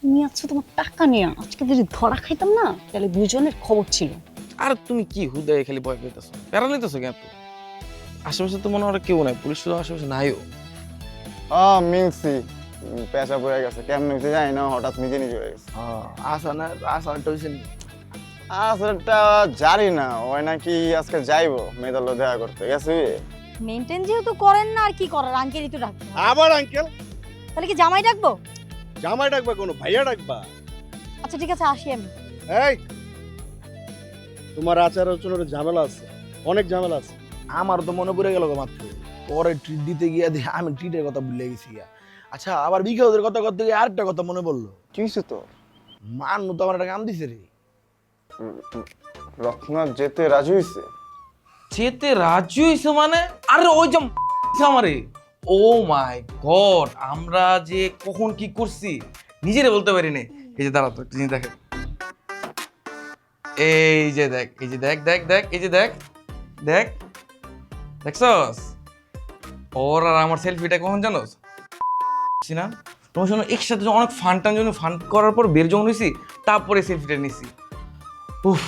তুমি আছো তোমার টাকা নিয়ে, আজকে যদি ধরা খাইতাম না তাহলে দুজনের খবর ছিল। আর তুমি কি হুদায় খালি ভয় পেতেছো, প্যারা নিতেছো কেন? আশেপাশে তো মনে হয় কেউ নাই, পুলিশ তো আশেপাশে নাইও। মিলছি। পেশা পড়ে গেছে, কেমন হয়েছে জানি না, হঠাৎ নিজে নিজে হয়ে গেছে। আসা না আসাটা হয়েছে আসলটা জানি না, ওই নাকি আজকে যাইবো মেয়েদের দেখা করতে গেছে। মেনটেন যেহেতু করেন না আর কি করার, আঙ্কেলই তো ডাকবে। আবার আঙ্কেল? তাহলে কি জামাই ডাকবো? জামাই ডাকবা কোনো ভাইয়া ডাকবা? আচ্ছা ঠিক আছে, আসি আমি। এই তোমার আচার আচরণের ঝামেলা আছে, অনেক ঝামেলা আছে। আমার তো মনে পড়ে গেল মাত্র, পরে ট্রিট দিতে গিয়া দেখি আমি ট্রিটের কথা ভুলে গেছি গিয়া। আচ্ছা আবার বিকেলের কথা করতে গিয়ে আরেকটা কথা মনে পড়লো। কি হয়েছে তো? মান্নু তো আমার একটা কাম দিছে রে। রত্না যেতে রাজি হয়েছে? যেতে রাজি হইছে মানে? আরে ওই যে আমারে, ও মাই গড, আমরা যে কখন কি করছি নিজেরে বলতে পারি না। এই যে দাঁড়া তো একটা জিনিস দেখে, এই যে দেখ, এই যে দেখ দেখ দেখ, এই যে দেখ দেখ, দেখছস? ওর আর আমার সেলফিটা কখন জানোস না? তোমার সঙ্গে একসাথে অনেক ফান টান জন্য ফান করার পর বের যখন হয়েছি, তারপরে সেলফিটা নিছি। উফ,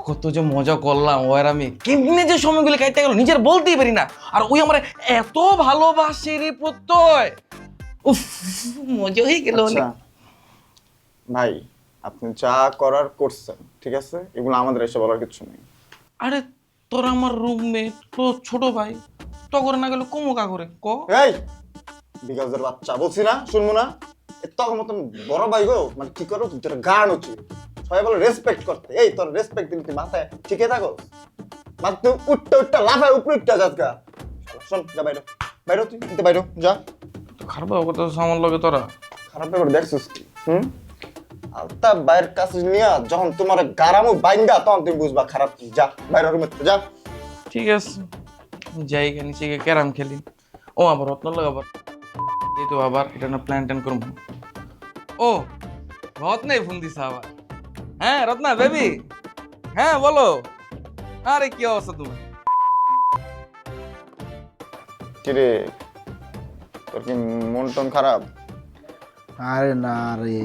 কত যে মজা করলাম ও আর আমি। কেমনে যে সময়গুলো কাটতে গেল নিজের বলতেই পারি না। আর ওই আমার এত ভালোবাসে রে প্রত্যয়। উফ, মজা হয়ে গেল অনেক। আচ্ছা ভাই, আপনি যা করার করছেন ঠিক আছে, এগুলো আমাদের এসে বলার কিছু নেই। আরে তোর আমার রুমমেট, তো ছোট ভাই, তো করে না গেলে কমুকা করে ক। এই বিকাশের বাচ্চা, বলছি না শুনবো না? তখন মতন বড় ভাই গো, মানে কি করো তুমি, গান উচিত। সবাই বলে রেসপেক্ট করতে, এই তোর রেসপেক্ট দিলে তুই মাথায় ঠিকই থাকো। মাত্র উঠতে উঠতে লাফায় উপরে উঠতে যাস গা। শোন, যা বাইরো বাইরো, তুই নিতে বাইরো যা। খারাপ কথা সামান লগে তোরা। খারাপ ব্যাপার দেখছিস কি? আলতা বাইরের কাছে নিয়ে যখন তোমার গারামু বাইঙ্গা, তখন তুমি বুঝবা খারাপ কি। যা বাইরে রুমে যা। ঠিক আছে, যাইগা নিচে গিয়ে ক্যারাম খেলি। ও আবার রত্ন লাগাবার, এই তো আবার এটা না প্ল্যান ট্যান করবো। ও রত্নাই ফোন দিছে আবার। হ্যাঁ রত্না বেবি, হ্যাঁ বলো। আরে কি অবস্থা তুমি? কিরে, তোর কি মন টন খারাপ? আরে না রে,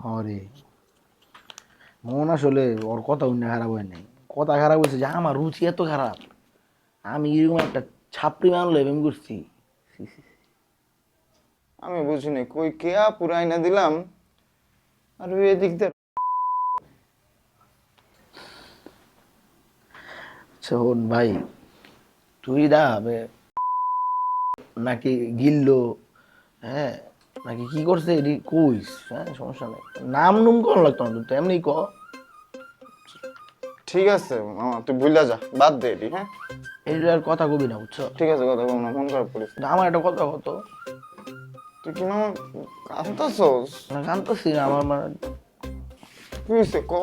হরে মন আসলে ওর কথা অন্য খারাপ হয় নাই। কথা খারাপ হয়েছে যে আমার রুচি এত খারাপ, আমি এরকম একটা ছাপড়ি মানলো এম করছি। আমি বুঝিনি, কই কেয়া পুরাই না দিলাম আর ওই এদিক দিয়ে। শোন ভাই, তুই না নাকি গিললো, হ্যাঁ নাকি কি করছে এটি কইস, হ্যাঁ সমস্যা নেই, নাম নুম কর লাগতো না, তুই তো এমনি ক। ঠিক আছে মামা, তুই ভুলে যা, বাদ দে এটি। হ্যাঁ এই আর কথা কবি না, বুঝছো? ঠিক আছে, কথা বল না, মন খারাপ করিস না। আমার একটা কথা কত, তুই কি মামা কাঁদতাছস? না কানতেছি না, আমার মানে কি হয়েছে ক?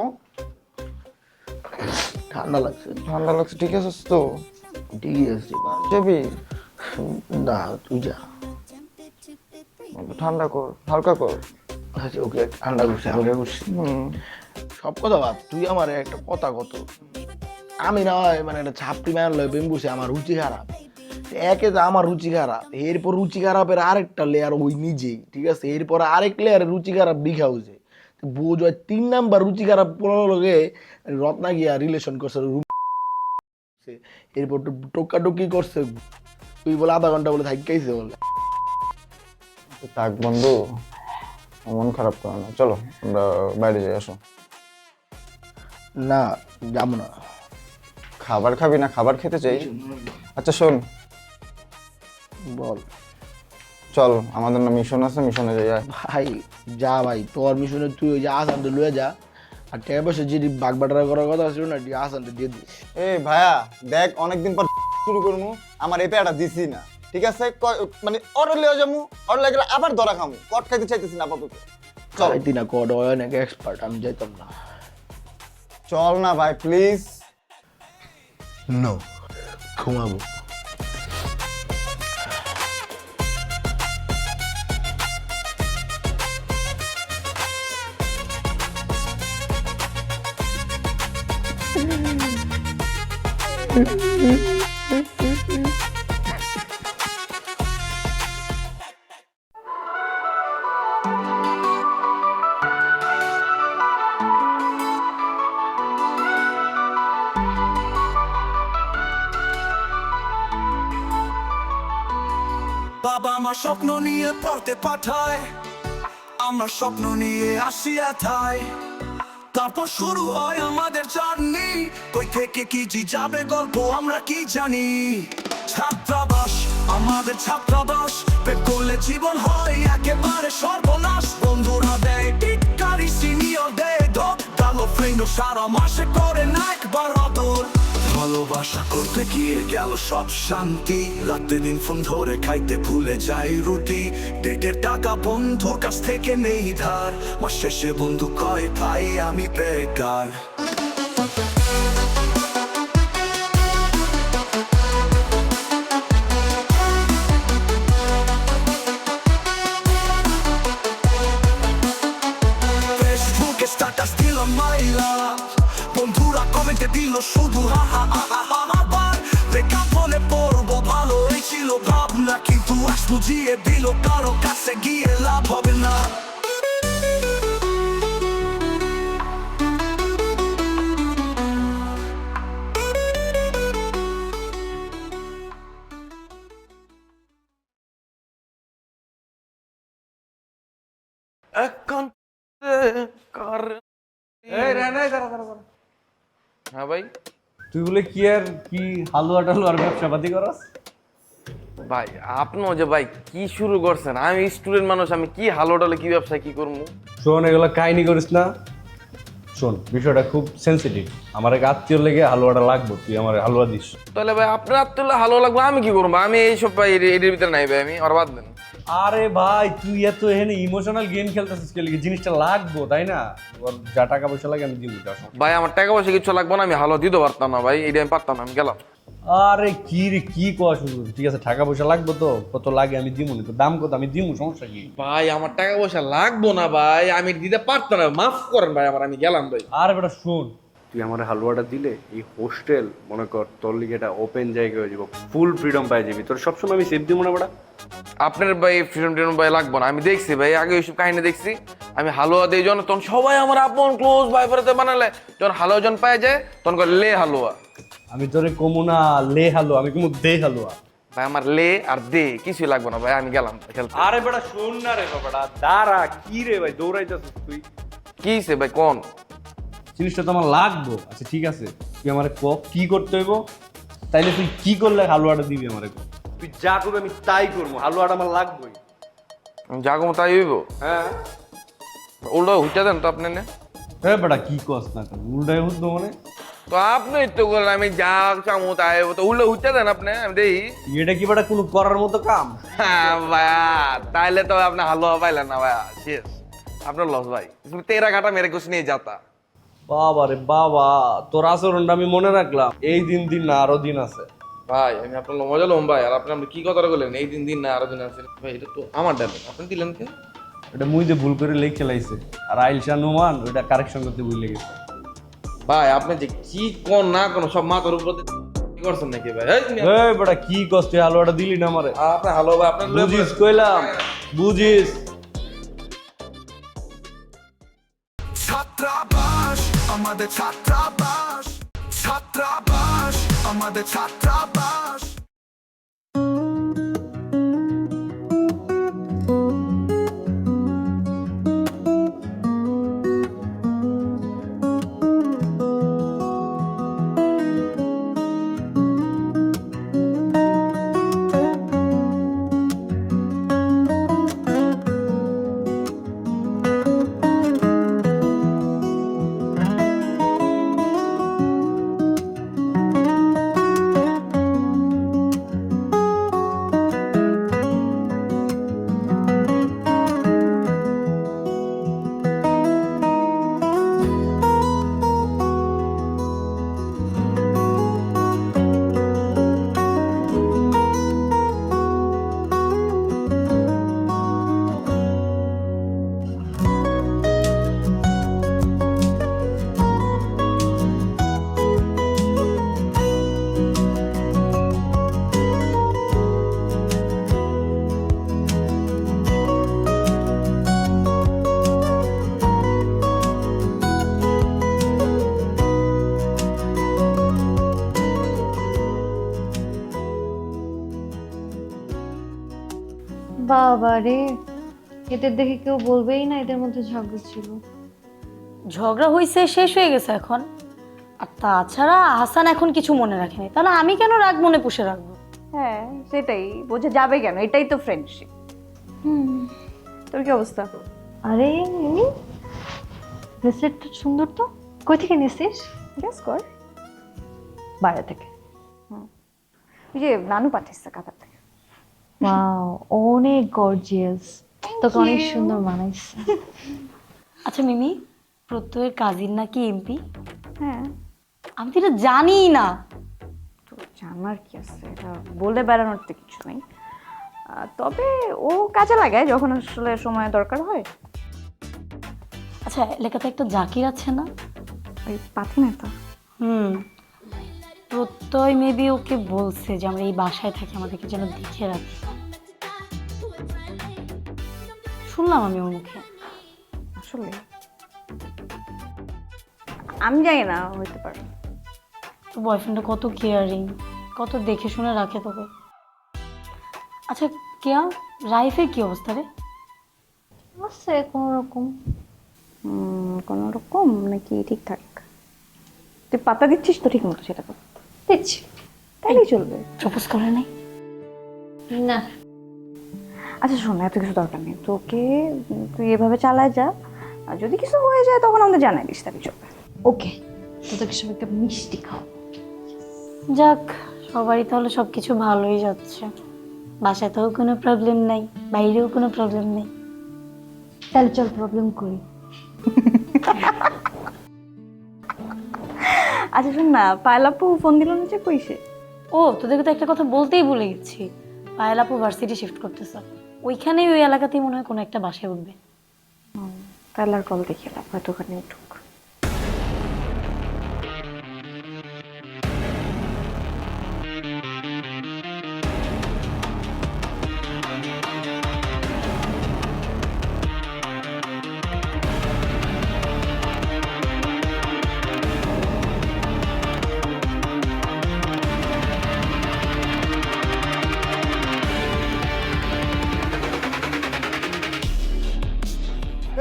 ঠান্ডা লাগছে। ঠান্ডা লাগছে? ঠিক আছে তো, ঠিকই আছে, যাবি? না তুই যা। ঠান্ডা কর, হালকা কর। আচ্ছা ওকে, ঠান্ডা করছি, হালকা করছি। সব কথা বাদ, তুই আমার একটা কথা কত। আমি না হয় মানে একটা ছাপটি মারলো প্রেম করছি, আমার রুচি খারাপ। একে তো আমার রুচি খারাপ, এরপর রুচি খারাপের আরেকটা লেয়ার ওই নিজেই, ঠিক আছে, এরপর আরেক লেয়ারে রুচি খারাপ বিঘা হয়েছে। বোঝ হয় 3 নাম্বার রুচি খারাপ পড়ার লগে রত্না গিয়া রিলেশন করছে, এরপর টোকা টুকি করছে, তুই বলে আধা ঘন্টা বলে থাকাইছে বলে। থাক বন্ধু, মন খারাপ করো না, চলো আমরা বাইরে যাই, আসো। না যাবো না। খাবার খাবি না? খাবার খেতে চাই। আচ্ছা শোন, বল। চল আমাদের না মিশন আছে, মিশনে যাই। আয়। ভাই যা ভাই, তোর মিশনে তুই ওই যে আসানটা লয়ে যা, আর টাকা পয়সা যদি বাগ বাটারা করার কথা ছিল না, আসানটা দিয়ে দিস। এ ভাইয়া দেখ, অনেকদিন পর শুরু করবো, আমার এই পেয়াটা দিছি না, ঠিক আছে? মানে অর্ডার লিয়ে যাবো, অর্ডার লাগলে আবার ধরা খামু, কট খাইতে চাইতেছি না আপাতত। চল চাইতি না কড অনেক এক্সপার্ট, আমি যাইতাম না। চল না ভাই প্লিজ। নো, ঘুমাবো। বাবা আমার স্বপ্ন নিয়ে পড়তে পাঠায়, আমরা স্বপ্ন নিয়ে আসি এথায়। তারপর শুরু হয় আমাদের জার্নি, কই থেকে কি জি যাবে গল্প আমরা কি জানি। ছাত্রাবাস আমাদের ছাত্রাবাস, পেট করলে জীবন হয় একেবারে সর্বনাশ। বন্ধুরা দেয় টিটকারি, সিনিয়র দেয় ধপ, কালো ফ্রেন্ড সারা মাসে করে না একবার আদর। ভালোবাসা করতে গিয়ে গেল সব শান্তি, রাতে দিন ফোন ধরে খাইতে ভুলে যাই রুটি। ডেটের টাকা বন্ধুর কাছ থেকে নেই ধার, মাস শেষে বন্ধু কয় ভাই আমি বেকার। ফেসবুকে স্ট্যাটাস দিলাম মাইলা, বন্ধুরা কমেন্টে দিল শুধু হা হা হা হা হা। আবার ব্রেকআপ হলে পড়বো ভালোই ছিল ভাবনা, কিন্তু আজ বুঝিয়ে দিল কারো কাছে গিয়ে লাভ হবে না। এখন হ্যাঁ ভাই, তুই বলে কি আর কি হালুয়া টালুয়ার ব্যবসা পাতি করস? ভাই আপনিও যে ভাই কি শুরু করছেন, আমি স্টুডেন্ট মানুষ, আমি কি হালুয়া টালে কি ব্যবসা কি করবো? শোন, এগুলো কাহিনী করিস না। শোন, বিষয়টা খুব সেন্সিটিভ। আমার এক আত্মীয় লেগে হালুয়াটা লাগবো, তুই আমার হালুয়া দিস। তাহলে ভাই আপনার তো হালুয়া লাগবে, আমি কি করবো? আমি এইসব ভাই এটির ভিতরে নাই ভাই, আমি আর বাদ দেন। আরে ভাই, তুই এত এখানে ইমোশনাল গেম খেলতেছিস কে লিগে? জিনিসটা লাগবো তাই না? ওর যা টাকা পয়সা লাগে আমি দিব। ভাই আমার টাকা পয়সা কিছু লাগবে না, আমি হালুয়া দিতে পারতাম না ভাই, এটা আমি পারতাম না, আমি গেলাম। আরে কি রে, কি কয়া শুরু? ঠিক আছে, টাকা পয়সা লাগবে তো, কত লাগে আমি দিব, তো দাম কত আমি দিব, সমস্যা কি? ভাই আমার টাকা পয়সা লাগবো না ভাই, আমি দিতে পারতাম না, মাফ করেন ভাই আমার, আমি গেলাম ভাই। আরে বেটা শোন, তুই আমার হালুয়াটা দিলে এই হোস্টেল মনে কর তোর লিগে এটা ওপেন জায়গা হয়ে যাবো, ফুল ফ্রিডম পাই যাবি। তোর সবসময় আমি সেফ দিব না বেটা। আপনার ভাই ফ্রিডম টিডম ভাই লাগবো না, আমি দেখছি ভাই, আগে ওইসব কাহিনী দেখছি। আমি হালুয়া দিই যখন, তখন সবাই আমার আপন ক্লোজ ভাই ফেরাতে বানালে, যখন হালুয়া যখন পাই যায় তখন করে লে হালুয়া। আমি তোরে কমু না লে হালুয়া, আমি কমু দে হালুয়া। ভাই আমার লে আর দে কিছুই লাগবে না ভাই, আমি গেলাম খেলতে। আরে বেটা শোন না রে বাবাটা, দাঁড়া। কি রে ভাই দৌড়াইতেছিস তুই? কি হইছে ভাই কোন? জিনিসটা তো আমার লাগবো। আচ্ছা ঠিক আছে, তুই আমারে ক কি করতে হইব, তাইলে তুই কি করলে হালুয়াটা দিবি আমারে ক। তুই যা করবি আমি তাই করবো, হালুয়াটা আমার লাগবেই। যা কম তাই হইব? হ্যাঁ, উল্টো হুইটা দেন তো আপনি না। হ্যাঁ বেটা কি কস না, উল্টাই হুদ্দ মানে। তো আপনি তো করলেন, আমি যা চামো তাই হইব, তো উল্টো হুইটা দেন আপনি, আমি দেই। এটা কি বেটা কোনো করার মতো কাম? হ্যাঁ ভাইয়া, তাইলে তো আপনি হালুয়া পাইলেন না ভাইয়া, শেষ আপনার লস ভাই। তেরা ঘাটা মেরে কুছ নিয়ে যাতা। বাবা রে বাবা, তোর আচরণটা আমি মনে রাখলাম। এই দিন দিন না আরো দিন আছে ভাই, আমি আপনার মজা লম ভাই, আর আপনি কি কথা বললেন এই দিন দিন না আরো দিন আছে ভাই, এটা তো আমার ডায়লগ, আপনি দিলেন কে? এটা মুই যে ভুল করে লেখ খেলাইছে, আর আইলশা নুমান ওইটা কারেকশন করতে ভুলে গেছে। ভাই আপনি যে কি কোন না কোন সব মাথার উপর দিয়ে কি করছেন নাকি ভাই? এই তুমি এই বেটা কি কষ্ট, হালুয়াটা দিলি না আমারে? আপনি হালো ভাই, আপনার বুঝিস কইলাম, বুঝিস। ছাত্রাবাস আমাদের ছাত্রাবাস, ছাত্রাবাস আমাদের ছাত্রাবাস। বাবা রে, এদের দেখে কেউ বলবেই না এদের মধ্যে ঝগড়া ছিল। ঝগড়া হয়েছে, শেষ হয়ে গেছে এখন। আর তাছাড়া হাসান এখন কিছু মনে রাখেনি, তাহলে আমি কেন রাগ মনে পুষে রাখবো? হ্যাঁ সেটাই, বোঝা যাবে কেন? এটাই তো ফ্রেন্ডশিপ। তোর কি অবস্থা? আরে ব্রেসলেটটা সুন্দর তো, কই থেকে নিয়েছিস? গেস কর। বাইরে থেকে। এই যে নানু পাঠিয়েছে কাতার থেকে। ওয়াও, অনেক গর্জিয়াস, তোকে অনেক সুন্দর মানাইছে। আচ্ছা মিমি, প্রত্যয়ের কাজিন নাকি এমপি? হ্যাঁ, আমি তো এটা জানি না। তো জানার কি আছে, এটা বলে বেড়ানোর তো কিছু নেই। তবে ও কাজে লাগায় যখন আসলে সময় দরকার হয়। আচ্ছা, এলাকাতে একটা জাকির আছে না? ওই পাথি নেতা। প্রত্যয় মেবি ওকে বলছে যে আমরা এই বাসায় থাকি, আমাদেরকে যেন দেখে রাখি। শুনলাম আমি ওর মুখে। আসলে আমি জানি না, হইতে পারে। তো বয়ফ্রেন্ডটা কত কেয়ারিং, কত দেখে শুনে রাখে তোকে। আচ্ছা কেয়া, রাইফের কি অবস্থা রে? আছে কোনো রকম। কোনো রকম নাকি ঠিকঠাক? তুই পাতা দিচ্ছিস তো ঠিক মতো? সেটা তো দিচ্ছি, তাইলেই চলবে। প্রপোজ করে নাই? না। আচ্ছা শোন, এত কিছু দরকার নেই তোকে, তুই এভাবে চালায় যা। আর যদি কিছু হয়ে যায় তখন আমাদের জানাই দিস, তাহলে চলবে। ওকে, তোকে সব একটা মিষ্টি খাও। যাক, সবারই তাহলে সব কিছু ভালোই যাচ্ছে। বাসাতেও কোনো প্রবলেম নাই, বাইরেও কোনো প্রবলেম নেই। তাহলে চল প্রবলেম করি। আচ্ছা শোন না, পায়লাপু ফোন দিল না যে, কইছে? ও, তোদেরকে তো একটা কথা বলতেই ভুলে গেছি। পায়েলাপু ভার্সিটি শিফট করতেছে, ওইখানেই ওই এলাকাতেই মনে হয় কোনো একটা বাসায় উঠবে। তাহলে আর কল দেখিলাম, হয়তো ওখানে উঠুক।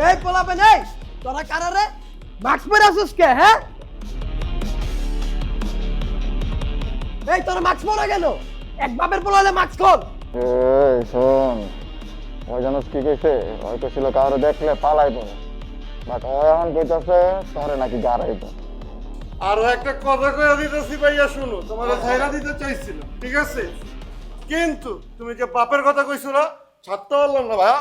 এই পোলাপেন, এই তোরা কারা রে? মাস্ক পরে আসিস কে? হ্যাঁ, এই তোরা মাস্ক পরে গেল? এক বাপের পোলালে মাস্ক খোল। এই শোন, ওই জানোস কি কইছে? ওই কইছিল কারো দেখলে পালাইব, বাট ও এখন কইতাছে তোরে নাকি গাড়াইব। আরো একটা কথা কয়ে দিতেছি ভাইয়া, শুনো, তোমার ছাইরা দিতে চাইছিল, ঠিক আছে, কিন্তু তুমি যে বাপের কথা কইছো না, ছাড়তে পারলাম না ভাইয়া।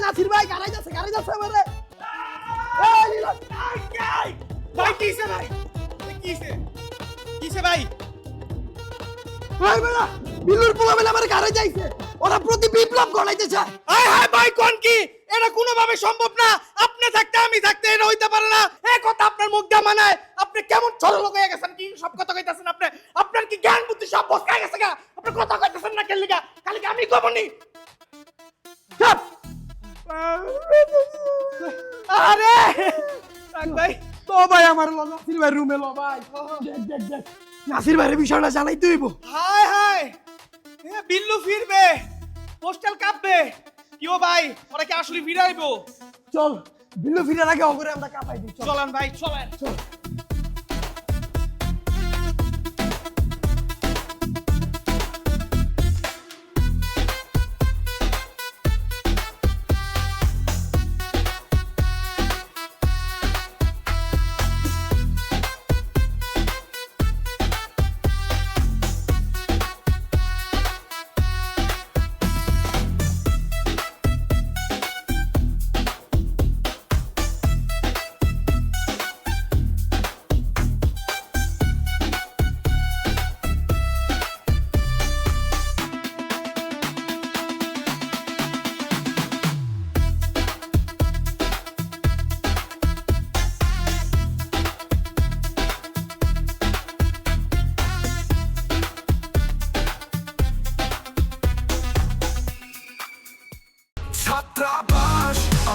নাসির ভাই গাড়াই যাচ্ছে আমারে। ভাই কিসে ভাই? কিসে কিসে ভাই? ভাই বেড়া, বিল্লুর পোলাবেন আমার গাড়াই যাইছে, ওরা প্রতি বিপ্লব ঘটাইতে চায়। আয় হায় ভাই, কোন কি? এটা কোনোভাবে সম্ভব না। আপনি থাকতে আমি থাকতে এটা হইতে পারে না। এই কথা আপনার মুখ দিয়ে মানায়? আপনি কেমন ছোট লোক হয়ে গেছেন? কি সব কথা কইতাছেন আপনি? আপনার কি জ্ঞান বুদ্ধি সব বসকায় গেছে গা? আপনি কথা কইতাছেন না কেন লিগা? খালি কি আমি কমনি? চুপ! আরে ভাই, তো ভাই আমার নাসির ভাই রুমে লো ভাই। দেখ নাসির ভাইয়ের বিষয়টা জানাই তুইব। হায় হায়, বিল্লু ফিরবে, পোস্টাল কাঁপবে। কি ও ভাই, ওরা কি আসলে ফিরাইবো? চল, বিল্লু ফিরার আগে অগরে আমরা কাঁপাই দিই। চলেন ভাই, চলেন।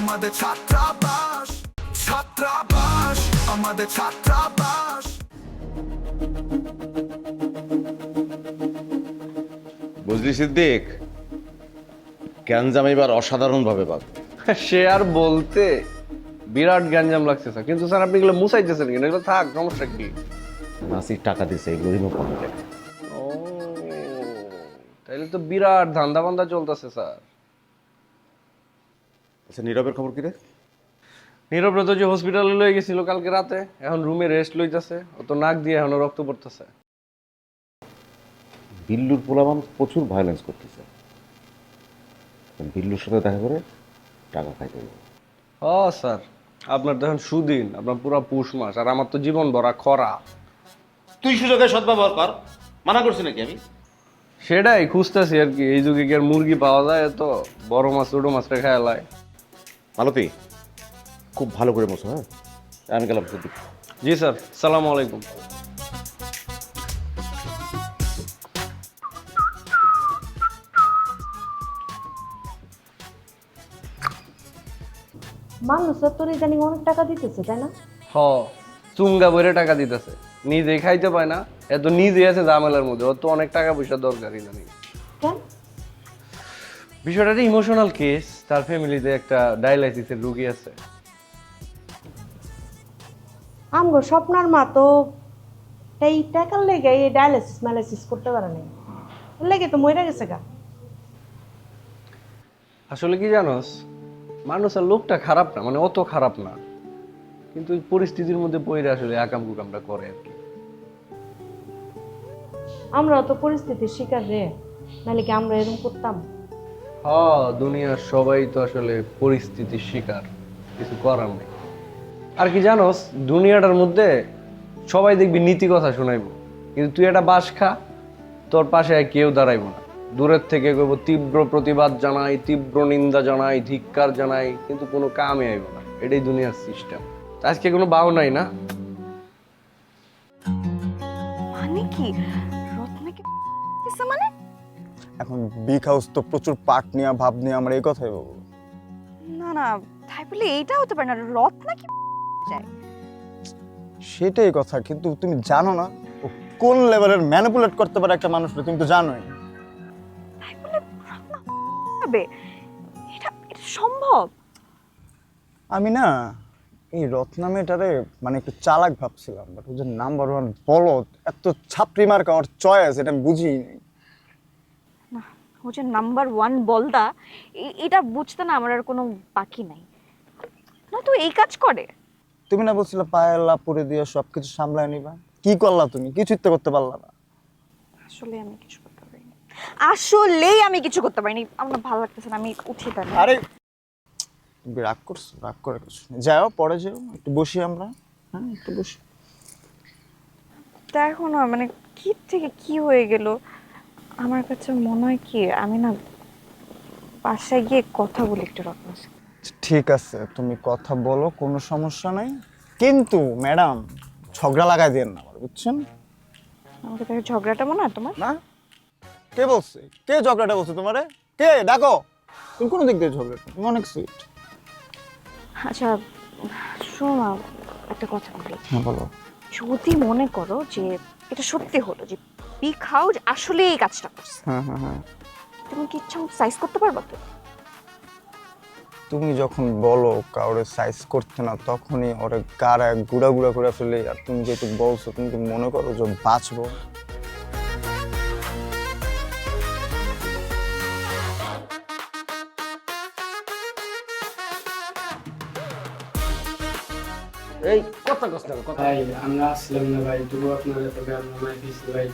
আমাদের ছাত্রাবাস, ছাত্রাবাস, আমাদের ছাত্রাবাস। বুঝলি সিদ্দিক, গ্যাঞ্জাম এবার অসাধারণ ভাবে পাবে। সে আর বলতে, বিরাট গ্যাঞ্জাম লাগছে স্যার। কিন্তু স্যার আপনি এগুলো মুছাইতেছেন কিনা? এগুলো থাক, সমস্যা কি? নাসির টাকা দিছে, এগুলো রিমুভ করতে লাগে। ও, তাইলে তো বিরাট ধান্দা বান্দা চলতেছে স্যার। আচ্ছা, নীরবের খবর কি রে? নীরব্রত যে হসপিটালে লয়ে গেছিল কালকে রাতে, এখন রুমে রেস্ট লইতেছে। ও তো নাক দিয়ে এখনো রক্ত পড়তেছে। বিল্লুর পোলাবান প্রচুর ভায়োলেন্স করতেছে। বিল্লুর সাথে দেখা করে টাকা খাইতে হবে। ও স্যার, আপনার তো এখন সুদিন, আপনার পুরা পুষ মাস, আর আমার তো জীবন ভরা খরা। তুই সুযোগে সদ্ব্যবহার কর, মানা করছি নাকি আমি? সেটাই খুঁজতেছি আর কি। এই যুগে কি আর মুরগি পাওয়া যায়? তো বড় মাছ ছোট মাছটা খেয়ালায়। মালতী, খুব ভালো করে মোছো। হ্যাঁ, আমি গেলাম সিদ্দিক। জি স্যার, সালাম আলাইকুম। মানুষ তোর ইদানিং অনেক টাকা দিতেছে, তাই না? হ, চুঙ্গা বইরে টাকা দিতেছে, নিজেই খাইতে পায় না। এত নিজে আছে ঝামেলার মধ্যে, ওর তো অনেক টাকা পয়সা দরকার ইদানিং। কেন? বিষয়টা একটা ইমোশনাল কেস। তার ফ্যামিলিতে একটা ডায়ালাইসিসের রোগী আছে। আমগো স্বপ্নার মা তো এই টাকার লেগে এই ডায়ালিসিস ম্যালাইসিস করতে পারে নাই, ওর লেগে তো মরে গেছে গা। আসলে কি জানোস, মানুষের লোকটা খারাপ না, মানে অত খারাপ না, কিন্তু ওই পরিস্থিতির মধ্যে পড়ে আসলে আকাম কুকামটা করে আর কি। আমরাও তো পরিস্থিতির শিকার রে, নাহলে কি আমরা এরকম করতাম? হ্যাঁ, দুনিয়ার সবাই তো আসলে পরিস্থিতির শিকার, কিছু করার নেই। আর কি জানোস, দুনিয়াটার মধ্যে সবাই দেখবি নীতি কথা শোনাইব, কিন্তু তুই একটা বাস খা, তোর পাশে আর কেউ দাঁড়াইব না। দূরের থেকে কইব তীব্র প্রতিবাদ জানাই, তীব্র নিন্দা জানাই, ধিক্কার জানাই, কিন্তু কোনো কামে আইব না। এটাই দুনিয়ার সিস্টেম। আজকে কোনো বাউ নাই না? মানে কি রত্নাকে মানে? এখন বিগ হাউস তো প্রচুর পাট নিয়ে ভাব নিয়ে আমরা এই কথাই বলবো। না না, তাই বলে এইটা হতে পারে না। রত্না কি চাই? সেটাই কথা, কিন্তু তুমি জানো না ও কোন লেভেলের ম্যানিপুলেট করতে পারে একটা মানুষকে, তুমি তো জানোই। তাই বলে রত্না হবে? এটা এটা সম্ভব? আমি না এই রত্না মেয়েটারে মানে একটু চালাক ভাবছিলাম, বাট ও যে নাম্বার ওয়ান বলদ, এত ছাপড়ি মার্কা ওর চয়েস, এটা আমি বুঝিই নাই। না, ও যে নাম্বার ওয়ান বলদা, এটা বুঝতে না আমার আর কোনো বাকি নাই। না তো এই কাজ করে। তুমি না বলছিলে পায়ের লাপুরে দিয়ে সবকিছু সামলায় নিবা, কি করলা তুমি? কিছুই তো করতে পারলা না। আসলে আমি কিছু করতে পারিনি, আসলেই আমি কিছু করতে পারিনি। আমার ভালো লাগতেছে না, আমি উঠি তাহলে। আরে তুমি রাগ করছো? রাগ করে কিছু নেই, যাও পরে যাও, একটু বসি আমরা। হ্যাঁ, একটু বসি। দেখো না, মানে কি থেকে কি হয়ে গেল। আমার কাছে মনে হয় কি আমি না বাসায় গিয়ে কথা বলি একটু রত্নার সাথে। ঠিক আছে, তুমি কথা বলো, কোনো সমস্যা নাই, কিন্তু ম্যাডাম ঝগড়া লাগাই দেন না আমার, বুঝছেন? আমাকে দেখে ঝগড়াটা মনে হয় তোমার? না, কে বলছে? কে ঝগড়াটা বলছে তোমারে? কে? ডাকো। তুমি কোনো দিক দিয়ে ঝগড়া, তুমি অনেক সুইট। আচ্ছা শোনো না, একটা কথা বলি। হ্যাঁ বলো। যদি মনে করো যে এটা সত্যি হলো যে বিগ হাউস আসলে এই কাজটা করছে, হ্যাঁ হ্যাঁ হ্যাঁ, তুমি কি ইচ্ছা সাইজ করতে পারবা তো? তুমি যখন বলো কাউরে সাইজ করতে না, তখনই ওরে গাড়া গুড়া গুড়া করে ফেলে। আর তুমি যেহেতু বলছো, তুমি কি মনে করো যে বাঁচবো? এই কথা কষ্ট কথা। ভাই আমরা আসলাম না ভাই, তবু আপনার এত গান নামাই দিয়েছি ভাই।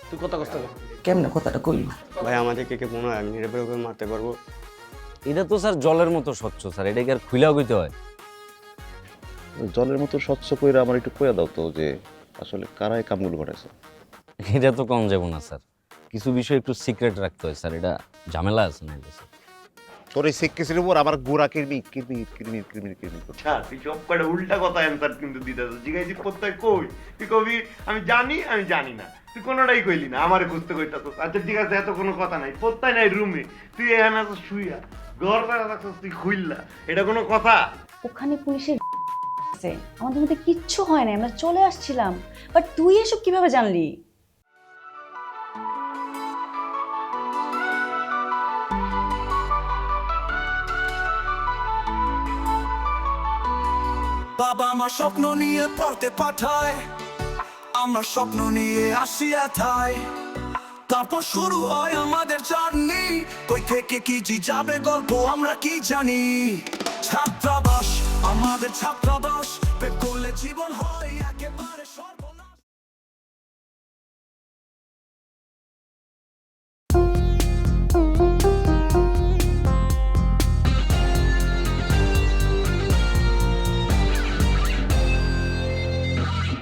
তুই কথা কষ্ট কেমনে কথাটা কইল? ভাই আমাদের কে মনে হয় আমি নীরবের উপর মারতে পারবো? এটা তো স্যার জলের মতো স্বচ্ছ স্যার, এটা কি আর খুইলাও কইতে হয়? জলের মতো স্বচ্ছ করে আমার একটু কইয়া দাও তো যে আসলে কারা এই কামগুলো ঘটাইছে। এটা তো কম যাব না স্যার, কিছু বিষয় একটু সিক্রেট রাখতে হয় স্যার, এটা ঝামেলা আছে না স্যার। তোর এই সিক্রেসির উপর আমার গোড়া কিরমির কিরমির কিরমির কিরমির কিরমির করছে। তুই সব কটা উল্টা কথা অ্যান্সার কিন্তু দিতেছ। জিজ্ঞাসি কোথায় কই, তুই কবি আমি জানি আমি জানি না, তুই কোনোটাই কইলি না, আমারে খুঁজতে কইতাছ। আচ্ছা ঠিক আছে, এত কোনো কথা নাই, কোথায় নাই রুমে, তুই এখানে আছো শুইয়া, ঘর বাইরে রাখছিস তুই খুইল্লা, এটা কোনো কথা? ওখানে পুলিশের আছে, আমাদের মধ্যে কিচ্ছু হয় না, আমরা চলে আসছিলাম। বাট তুই এসব কিভাবে জানলি? বাবা আমার স্বপ্ন নিয়ে পড়তে পাঠায়, আমরা স্বপ্ন নিয়ে আসি এথায়। তারপর শুরু হয় আমাদের জার্নি, কই থেকে কি যে যাবে গল্প আমরা কি জানি। ছাত্রাবাস আমাদের ছাত্রাবাস, পেট করলে জীবন হয় একেবারে